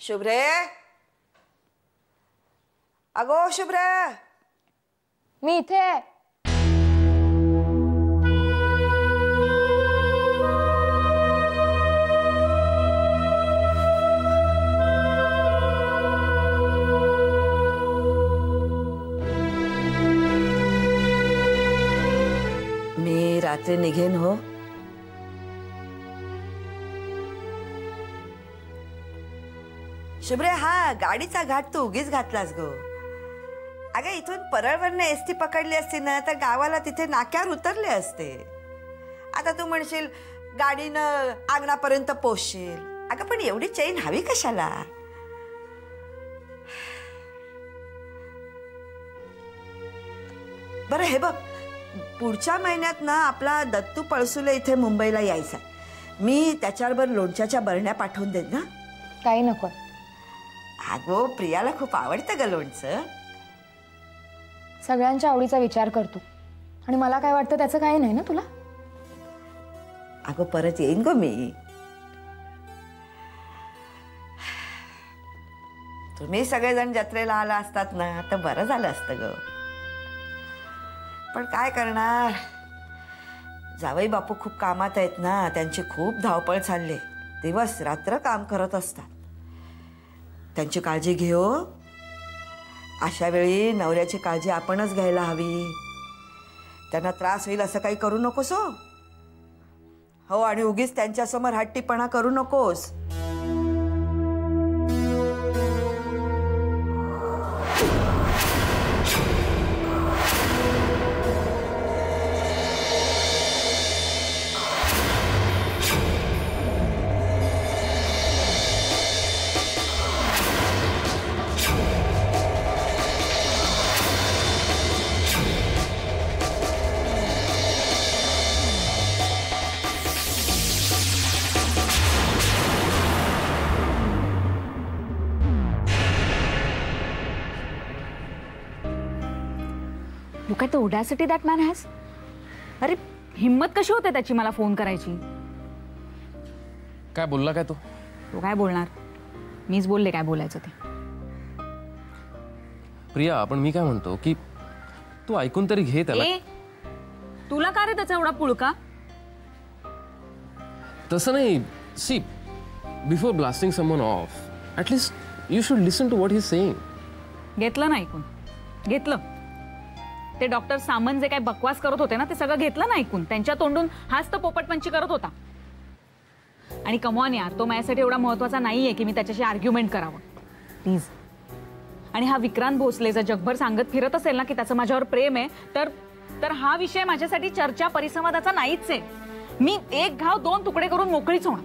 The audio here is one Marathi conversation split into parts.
शुभ्रे, अगो शुभ्रे, मी इथे आहे. मी रात्री निघेन हो. शुभ्रे, हा गाडीचा घाट तू उगीच घातलास गो. अगं इथून परळवरनं एसटी पकडली असती ना तर गावाला तिथे नाक्यावर उतरले असते. आता तू म्हणशील गाडीनं अंगणापर्यंत पोचशील. अगं पण एवढी चैन हवी कशाला? बरं हे बघ, पुढच्या महिन्यात ना आपला दत्तू पळसुले इथे मुंबईला यायचा. मी त्याच्याबरोबर लोणच्याच्या बरण्या पाठवून देईन ना. काही नको. अगो प्रियाला खूप आवडतं ग लोणचं. सगळ्यांच्या आवडीचा विचार करतो आणि मला काय वाटतं त्याचं काही नाही ना तुला. अगो परत येईन गो मी. तुम्ही सगळेजण जत्रेला आला असतात ना तर बरं झालं असतं ग. पण काय करणार, जावई बापू खूप कामात आहेत ना. त्यांची खूप धावपळ चालली. दिवस रात्र काम करत असतात. त्यांची काळजी घेऊ. अशा वेळी नवऱ्याची काळजी आपणच घ्यायला हवी. त्यांना त्रास होईल असं काही करू नकोस हो. आणि उगीच त्यांच्यासमोर हट्टीपणा करू नकोस. Look at the audacity that man has. अरे हिम्मत कशी होते त्याची मला फोन करायची. काय बोलला काय तो काय बोलणार, मीच बोलले काय बोलायचं ते. प्रिया, पण मी काय म्हणतो की तू ऐकून तरी घे त्याला. तुला का रे त्याचा एवढा पुळका? तसं नाही. See, before blasting someone of at least you should listen to what he is saying. घेतलं ना ऐकून? घेतलं. ते डॉक्टर सामंत जे काय बकवास करत होते ना ते सगळं घेतलं ना ऐकून. त्यांच्या तोंडून हाच तर पोपटपंची करत होता. आणि कमॉन यार, तो माझ्यासाठी एवढा महत्वाचा नाहीये की मी त्याच्याशी आर्ग्युमेंट करावं. प्लीज. आणि हा विक्रांत भोसले जर जगभर सांगत फिरत असेल ना की त्याचं माझ्यावर प्रेम आहे तर हा विषय माझ्यासाठी चर्चा परिसंवादाचा नाहीच आहे. मी एक घाव दोन तुकडे करून मोकळीच होणार.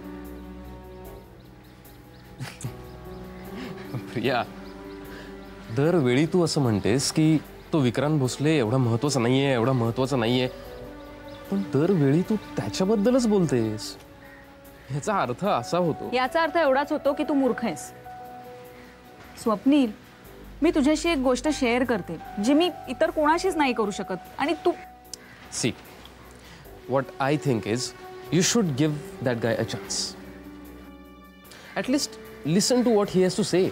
प्रिया, दरवेळी तू असं म्हणतेस की तो विक्रांत भोसले एवढा महत्वाचा नाहीये, एवढा महत्वाचा नाहीये, पण दरवेळी तू त्याच्याबद्दलच बोलतेस. याचा अर्थ असा होतो, याचा अर्थ एवढाच होतो की तू मूर्ख आहेस. स्वप्नील, मी तुझ्याशी एक गोष्ट शेअर करते जी मी इतर कोणाशीच नाही करू शकत. आणि तू see, what I think is you should give that guy a chance. At least listen to what he has to say.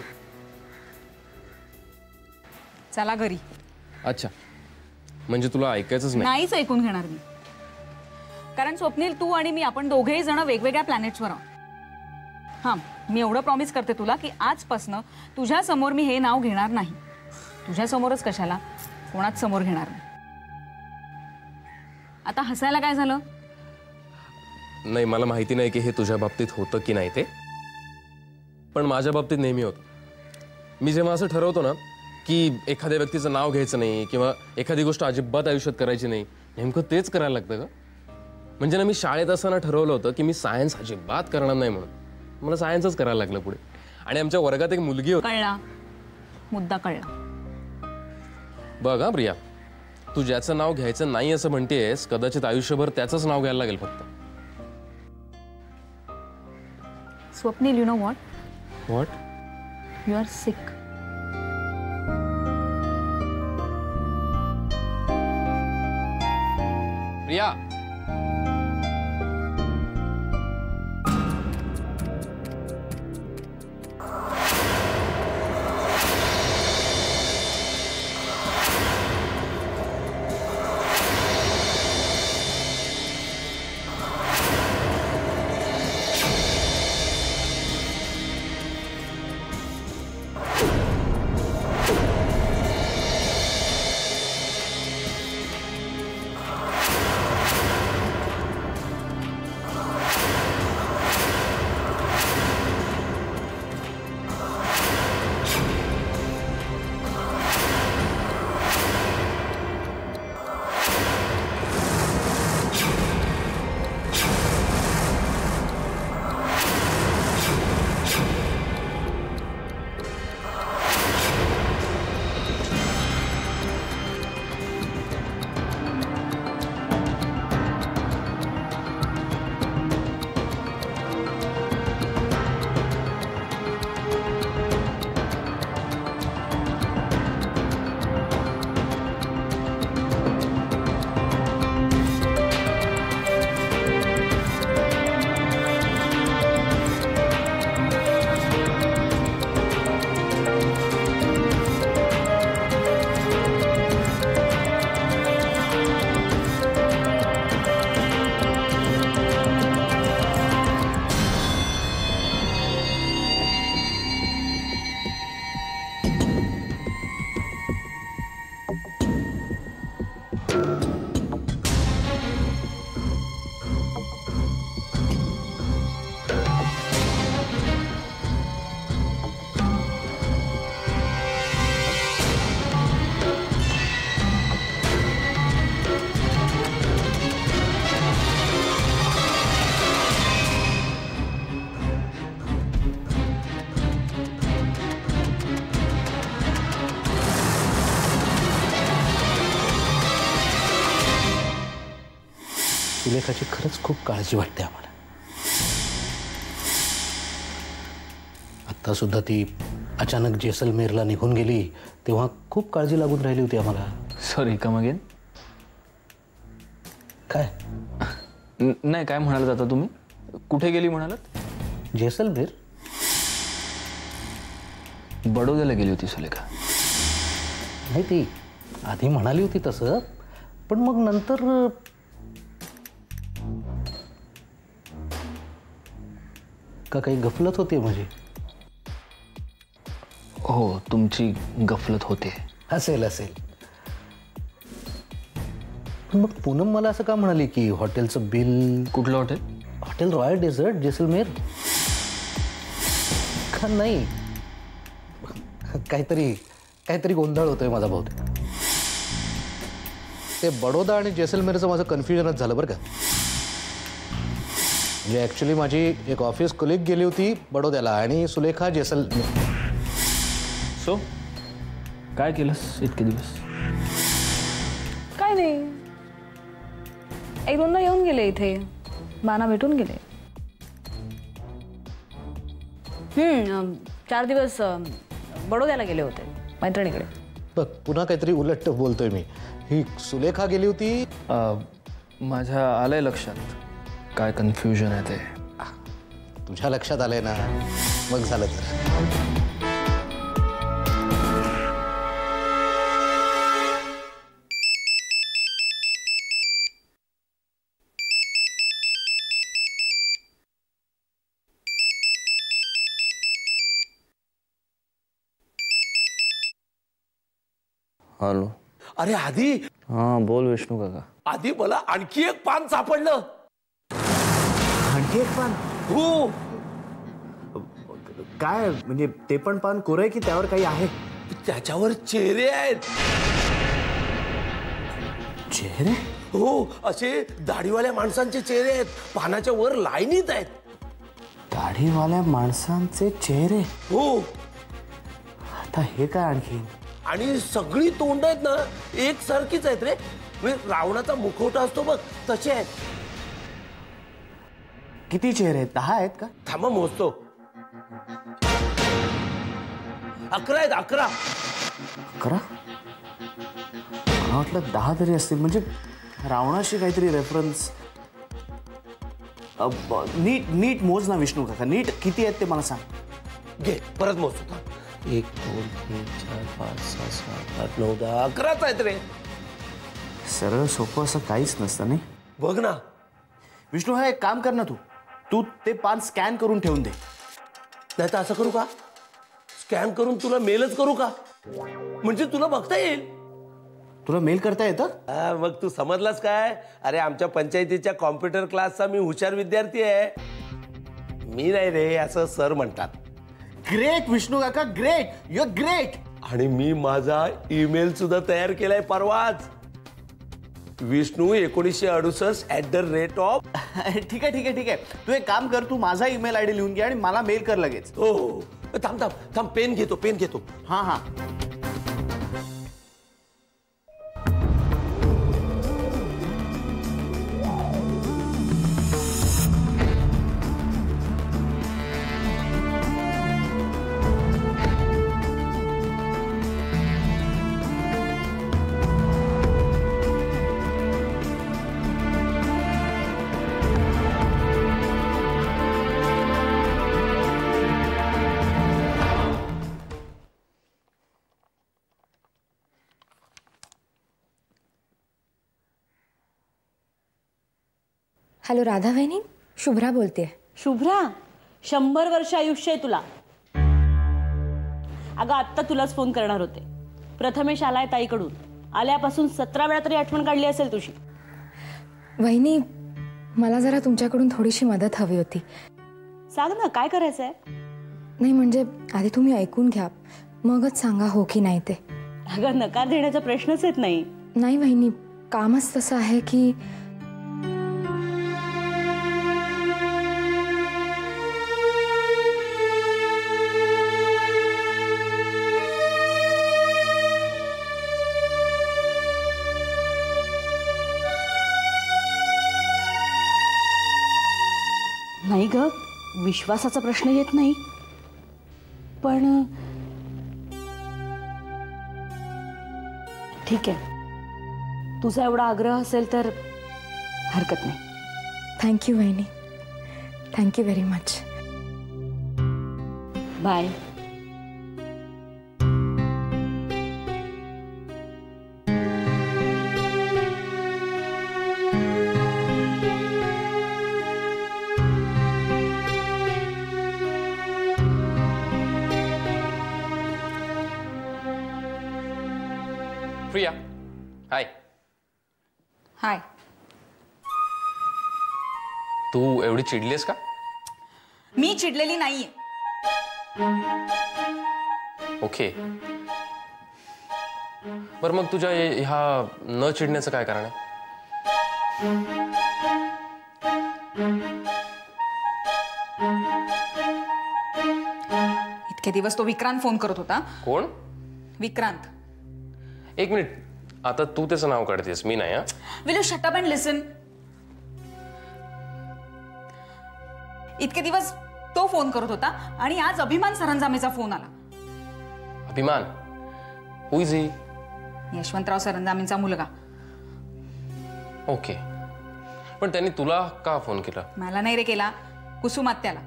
चला घरी. अच्छा, म्हणजे तुला ऐकायचंच नाही? नाहीच ऐकून घेणार मी. कारण स्वप्नील, तू आणि मी आपण दोघेही जण वेगवेगळ्या प्लॅनेट्सवर आहोत. हां, मी एवढं प्रॉमिस करते तुला की आजपासनं तुझ्या समोर मी हे नाव घेणार नाही. तुझ्या समोरच कशाला, कोणाच समोर घेणार नाही. आता हसायला काय झालं? नाही, मला माहिती नाही की हे तुझ्या बाबतीत होतं की नाही ते, पण माझ्या बाबतीत नेहमी होतं. मी जेव्हा असं ठरवतो ना की एखाद्या व्यक्तीचं नाव घ्यायचं नाही किंवा एखादी गोष्ट अजिबात आयुष्यात करायची नाही, नेमकं तेच करायला लागतं का? म्हणजे ना, मी शाळेत असताना ठरवलं होतं की मी सायन्स अजिबात करणार नाही म्हणून. मला सायन्सच करायला लागलं पुढे. आणि आमच्या वर्गात एक मुलगी होती. कळला, मुद्दा कळला. बघ हा प्रिया, तू ज्याचं नाव घ्यायचं नाही असं म्हणतेस, कदाचित आयुष्यभर त्याचंच नाव घ्यायला लागेल फक्त. Swapnil, you know what? What? You are sick. Priya, सुलेखाची खरंच खूप काळजी वाटते आम्हाला. आत्ता सुद्धा ती अचानक जेसलमेरला निघून गेली तेव्हा खूप काळजी लागून राहिली होती आम्हाला. Sorry, come again. काय नाही, काय म्हणालात आता तुम्ही? कुठे गेली म्हणालात? जेसलमेर? बडोद्याला गेली होती सुलेखा. नाही, ती आधी म्हणाली होती तसं, पण मग नंतर का काही गफलत होती माझी? हो, तुमची गफलत होते. असेल असेल. पण मग पूनम मला असं का म्हणाली की हॉटेलचं बिल? कुठलं hotel? Hotel royal desert Jaisalmer. का नाही, काहीतरी गोंधळ होतोय माझा बहुतेक. ते बडोदा आणि जेसलमेरचं माझं कन्फ्युजनच झालं बरं का. म्हणजे ॲक्च्युली माझी एक ऑफिस कोलिग गेली होती बडोद्याला आणि सुलेखा जेसलमेर. सो काय केलंस इतके दिवस? काय नाही, एक दोनदा येऊन गेले इथे, बाना भेटून गेले. 4 दिवस बडोद्याला गेले होते मैत्रिणीकडे. बघ, पुन्हा काहीतरी उलट बोलतोय मी. ही सुलेखा गेली होती. माझ्या आलंय लक्षात काय कन्फ्युजन आहे ते. तुझ्या लक्षात आलंय ना, मग झालं तर. हॅलो. अरे आधी. हां, बोल विष्णू काका. आधी मला आणखी एक पान सापडलं. आणखी एक पान? हो. काय म्हणजे ते पण पान कोरंय की त्यावर काही आहे? त्याच्यावर चेहरे आहेत. चेहरे? हो, असे दाढीवाल्या माणसांचे चेहरे आहेत. पानाच्या वर लाईनीत आहेत. दाढीवाल्या माणसांचे चेहरे? हो. आता हे काय आणखी? आणि सगळी तोंड आहेत ना एक सारखीच आहेत रे. म्हणजे रावणाचा मुखवटा असतो बघ, तसे आहेत. किती चेहरे आहेत? 10 आहेत का? थांबा मोजतो. 11 आहेत. 11. 11? मला वाटलं 10 तरी असतील. म्हणजे रावणाशी काहीतरी रेफरन्स. नीट मोज ना विष्णू काका. नीट किती आहेत ते मला सांग. घे, परत मोजतो. 1 2 3 4 5 6 7 8 9 10 11 आहेत रे. सरळ सोपं असं काहीच नसतं नाही. बघ ना विष्णू, हा एक काम कर ना, तू ते पान स्कॅन करून ठेवून दे. नाही तर असं करू का, स्कॅन करून तुला मेलच करू का, म्हणजे तुला बघता येईल. तुला मेल करता येतं? मग तू समजलास काय. अरे आमच्या पंचायतीच्या कॉम्प्युटर क्लासचा मी हुशार विद्यार्थी आहे. मी नाही रे, असं सर म्हणतात. ग्रेट विष्णू काका, ग्रेट. You R great. आणि मी माझा ईमेल सुद्धा तयार केलाय परवाच. विष्णू1968 ठीक आहे. तू एक काम कर, तू माझा ईमेल आयडी लिहून घे आणि मला मेल कर लगेच. हो. थांब पेन घेतो. हा. हॅलो राधा वहिनी, शुभ्रा बोलते. शुभ्रा, 100 वर्ष आयुष्य आहे तुला. अगं आत्ता तुलाच फोन करणार होते. प्रथमेश आलाय ताईकडून. आल्यापासून 17 वेळा तरी आठवण काढली असेल तुझी. वहिनी, मला जरा तुमच्याकडून थोडीशी मदत हवी होती. सांग ना, काय करायचंय? नाही म्हणजे आधी तुम्ही ऐकून घ्या, मगच सांगा हो की नाही ते. अगं नकार देण्याचा प्रश्नच येत नाही. नाही वहिनी, कामच तसं आहे की नाही ग, विश्वासाचा प्रश्न येत नाही, पण ठीक आहे, तुझा एवढा आग्रह असेल तर हरकत नाही. थँक्यू वहिनी, thank you very much. Bye. Priya, hi. Hi. तू एवढी चिडलीस का? मी चिडलेली नाहीये. ओके. बरं मग तुझ्या ह्या न चिडण्याचं काय कारण आहे? इतके दिवस तो विक्रांत फोन करत होता. कोण? विक्रांत. एक मिनिट, आता तू त्याचं नाव काढतेस, मी नाही. Will you shut up and listen. इतके दिवस तो फोन करत होता आणि आज अभिमान सरंजामेचा फोन आला. अभिमान? हु इज ही? यशवंतराव सरंजामेचा मुलगा. ओके, पण त्यांनी तुला का फोन केला? मला नाही रे केला, कुसुमात्याला.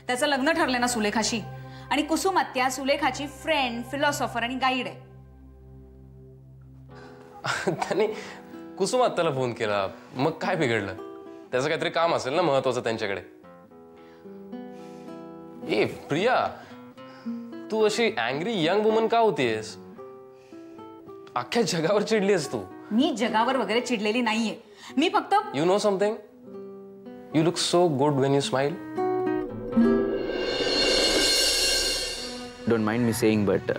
त्याचं लग्न ठरलं ना सुलेखाशी, आणि कुसुमात्या सुलेखाची फ्रेंड, फिलॉसॉफर आणि गाईड आहे. त्यांनी कुसुमात्याला फोन केला, मग काय बिघडलं? त्याचं काहीतरी काम असेल ना महत्वाचं त्यांच्याकडे. ए प्रिया, तू अशी अँग्री यंग वुमन का होतीयस? अख्ख्या जगावर चिडलीस तू. मी जगावर वगैरे चिडलेली नाहीये. मी फक्त you know something, you look so good when you smile. Don't mind me saying, but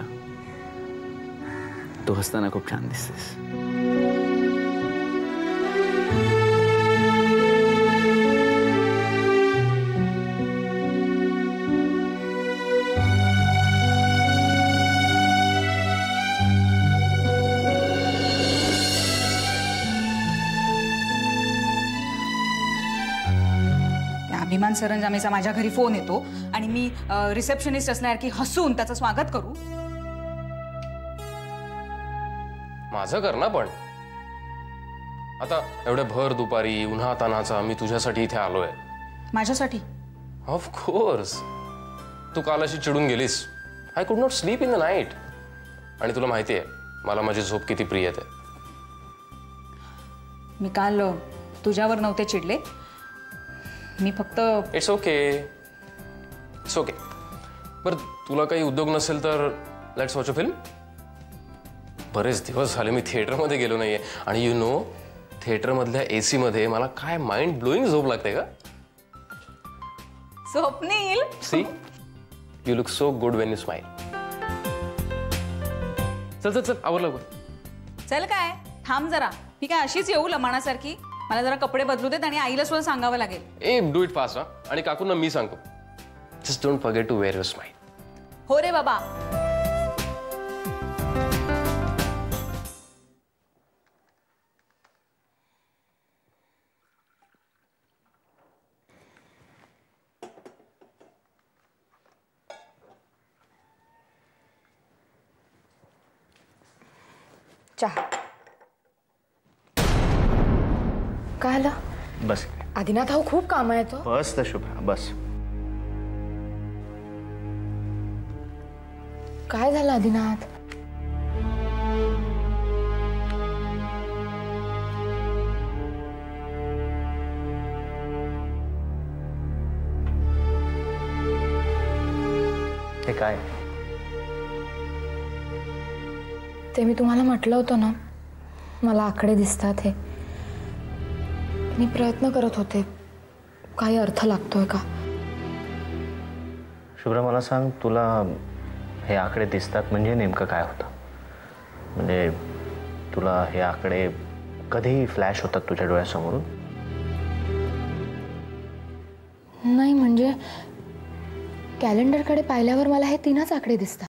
तू हसताना खूप छान दिसतेस. अभिमान सरंजामेचा माझ्या घरी फोन येतो आणि मी रिसेप्शनिस्ट असल्यासारखी हसून त्याचं स्वागत करू. माझं कर ना, पण आता एवढ्या भर दुपारी उन्हातानाचा मी तुझ्यासाठी इथे आलोय. माझ्यासाठी? Of course. तू काल अशी चिडून गेलीस. I could not sleep in the night. आणि तुला माहिती आहे मला माझी झोप किती प्रिय आहे. मी काल तुझ्यावर नव्हते चिडले. मी फक्त इट्स ओके, इट्स ओके. बरं तुला काही उद्योग नसेल तर लेट्स वॉच अ फिल्म. बरेच दिवस झाले मी थिएटरमध्ये गेलो नाहीये, आणि यू नो थिएटरमधल्या AC मध्ये मला काय माइंड ब्लोईंग झोप लागते का. Swapnil, see you look so good when you smile. चल चल चल, आवरलं लवकर. चल काय, थांब जरा. मी काय अशीच येऊ लमाणासारखी? मला जरा कपडे बदलू देत आणि आईला सुद्धा सांगावं लागेल. ए डू इट फास्ट. आणि काकूंना मी सांगतो, just don't forget to wear your smile. हो रे बाबा. चहा. काय आलं? बस आदिनाथ, हो खूप काम आहे तो. बस तर शुभ्रा, बस. काय झालं आदिनाथ? हे काय? ते मी तुम्हाला म्हटलं होतं ना, मला आकडे दिसतात. हे मी प्रयत्न करत होते, काही अर्थ लागतोय का. शुभ्रा मला सांग, तुला हे आकडे दिसतात म्हणजे नेमकं काय होतं? म्हणजे तुला हे आकडे कधीही फ्लॅश होतात तुझ्या डोळ्यासमोरून? नाही, म्हणजे कॅलेंडरकडे पाहिल्यावर मला हे 3च आकडे दिसतात.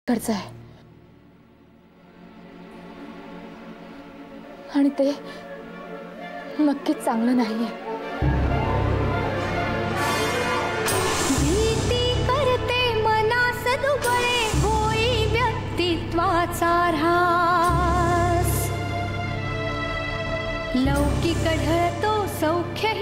घरचं आहे आणि ते नक्कीच चांगलं नाहीये. भीती करते मनास दुबळे होई व्यक्तित्वाचा ऱ्हास. लौकिक ढळतो सौख्य